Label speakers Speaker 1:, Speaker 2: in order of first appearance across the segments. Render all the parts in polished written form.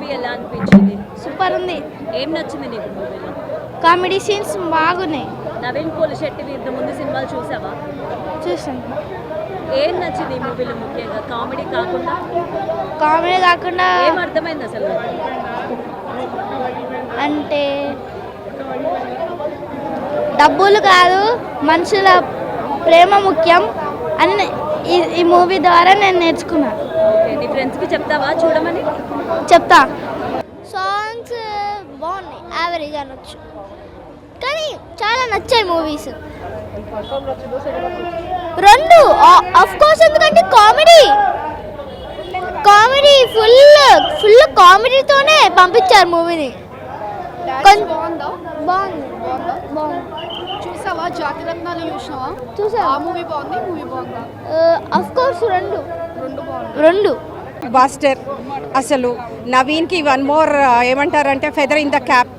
Speaker 1: Movie ఎలా అనిపించింది?
Speaker 2: Super ఉంది.
Speaker 1: ఏం నచ్చింది నీకు మూవీలో?
Speaker 2: కామెడీ సీన్స్ బాగున్నాయి.
Speaker 1: నవీన్ పోలిశెట్టి ఇంత ముందు సినిమాలు చూసావా?
Speaker 2: చూసాను.
Speaker 1: ఏం నచ్చింది ఈ మూవీలో ముఖ్యంగా? కామెడీ కాకుండా ఏం అర్థమైంది అసలు?
Speaker 2: అంటే డబ్బులు కాదు, మనుషుల ప్రేమ ముఖ్యం అని ఈ మూవీ ద్వారా నేను నేర్చుకున్నాను.
Speaker 1: ఓకే, నీ ఫ్రెండ్స్కి చెప్తావా చూడమని?
Speaker 2: చెప్తా. సాంగ్స్ బాగున్నాయి, యావరేజ్ అనొచ్చు, కానీ చాలా నచ్చాయి మూవీస్ రెండు. ఆఫ్ కోర్స్, ఎందుకంటే కామెడీ ఫుల్ కామెడీతోనే పంపించారు మూవీని. బాగుంది.
Speaker 3: చూసావా? జాతిరత్నాలు చూసావా?
Speaker 2: చూసా.
Speaker 3: ఆ మూవీ బాగుంది, మూవీ బాగుందా?
Speaker 2: ఆఫ్ కోర్స్ రెండు
Speaker 3: బాగుంది.
Speaker 2: రెండు
Speaker 4: బాస్టర్. అసలు నవీన్కి వన్ మోర్ ఏమంటారంటే feather in the cap.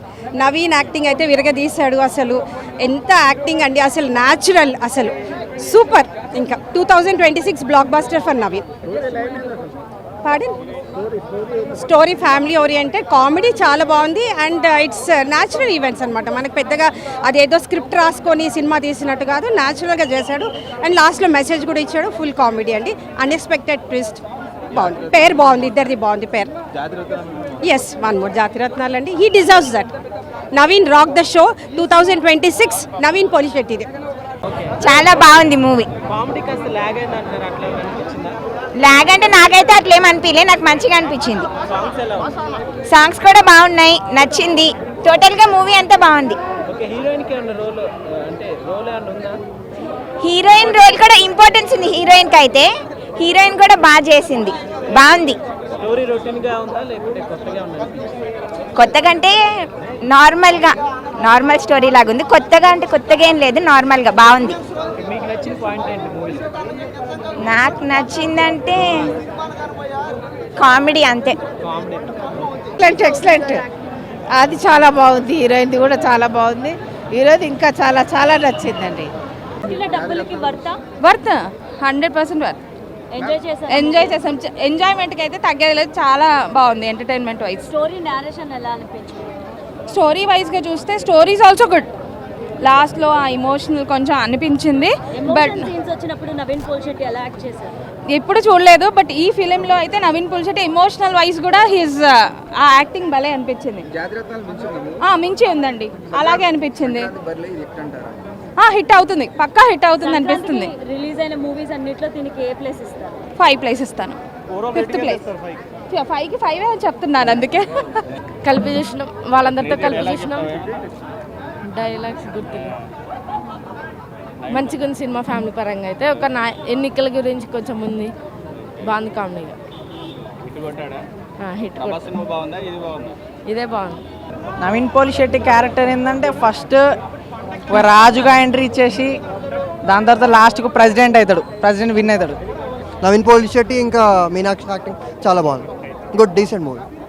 Speaker 4: Naveen acting అయితే విరగదీశాడు. అసలు ఎంత యాక్టింగ్ అండి, అసలు న్యాచురల్, అసలు సూపర్. ఇంకా 2026 బ్లాక్ బాస్టర్ ఫర్ నవీన్. పాడన్ స్టోరీ ఫ్యామిలీ ఓరియంటెడ్, కామెడీ చాలా బాగుంది అండ్ ఇట్స్ న్యాచురల్ ఈవెంట్స్ అనమాట. మనకు పెద్దగా అదేదో స్క్రిప్ట్ రాసుకొని సినిమా తీసినట్టు కాదు, న్యాచురల్గా చేశాడు అండ్ లాస్ట్లో మెసేజ్ కూడా ఇచ్చాడు. ఫుల్ కామెడీ అండి, అన్ఎక్స్పెక్టెడ్ ట్విస్ట్. బాగుంది, పేరు బాగుంది, ఇద్దరిది బాగుంది పేరు. ఎస్, వన్ మోర్ జాతిరత్నాలు అండి. He deserves that. Naveen rock the show 2026 Naveen పోలిశెట్టిది.
Speaker 5: చాలా బాగుంది మూవీ. లాగ్ అంటే నాకైతే అట్లేమనిపించలే, నాకు మంచిగా అనిపించింది. సాంగ్స్ కూడా బాగున్నాయి, నచ్చింది. టోటల్గా మూవీ అంతా బాగుంది. హీరోయిన్ రోల్ కూడా ఇంపార్టెన్స్ ఉంది హీరోయిన్కి. అయితే హీరోయిన్ కూడా బాగా చేసింది, బాగుంది. కొత్తగా అంటే నార్మల్ స్టోరీ లాగా ఉంది. కొత్తగా అంటే కొత్తగా ఏం లేదు, నార్మల్గా బాగుంది. నాకు నచ్చిందంటే కామెడీ అంతే.
Speaker 6: ఎక్సలెంట్, అది చాలా బాగుంది. హీరోయిన్ది కూడా చాలా బాగుంది. హీరోది ఇంకా చాలా చాలా నచ్చిందండి.
Speaker 7: Worth 100% worth. ఎంజాయ్ చేసాం. ఎంజాయ్మెంట్కి అయితే తగ్గేది లేదు, చాలా బాగుంది ఎంటర్టైన్మెంట్ వైజ్.
Speaker 1: స్టోరీ నేరేషన్ ఎలా అనిపించింది?
Speaker 7: స్టోరీ వైజ్గా చూస్తే స్టోరీస్ ఆల్సో గుడ్. లాస్ట్లో ఆ ఇమోషనల్ కొంచెం అనిపించింది. బట్
Speaker 1: వచ్చినప్పుడు నవీన్ పోలిశెట్టి ఎలా యాక్ట్ చేశారు?
Speaker 7: ఎప్పుడు చూడలేదు, బట్ ఈ ఫిలింలో అయితే నవీన్ పోలిశెట్టి ఎమోషనల్ వైజ్ కూడా హిజ్ ఆ యాక్టింగ్ భలే అనిపించింది. మించి ఉందండి, అలాగే అనిపించింది. హిట్ అవుతుంది, పక్కా హిట్ అవుతుంది అనిపిస్తుంది.
Speaker 1: రిలీజ్ అయిన మూవీస్ అన్నిట్లో దీనికి ఏ ప్లేస్ ఇస్తారు?
Speaker 7: 5 ప్లేస్ ఇస్తాను. 5th place. 5కి 5 అని చెప్తున్నాను, అందుకే.
Speaker 8: కలిపి చూసినాం, వాళ్ళందరితో కలిపి చూసినాం. డైలాగ్స్ గుర్తులు మంచిగా ఉంది. సినిమా ఫ్యామిలీ పరంగా అయితే ఒక ఎన్నికల గురించి కొంచెం ఉంది, బాగుంది. కామెడీగా హిట్. ఇదే బాగుంది.
Speaker 6: నవీన్ పోలిశెట్టి క్యారెక్టర్ ఏంటంటే ఫస్ట్ ఒక రాజుగా ఎంట్రీ ఇచ్చేసి దాని తర్వాత లాస్ట్కు ప్రెసిడెంట్ విన్ అవుతాడు.
Speaker 9: నవీన్ పోలిశెట్టి ఇంకా మీనాక్షి యాక్టింగ్ చాలా బాగుంది. Good decent movie.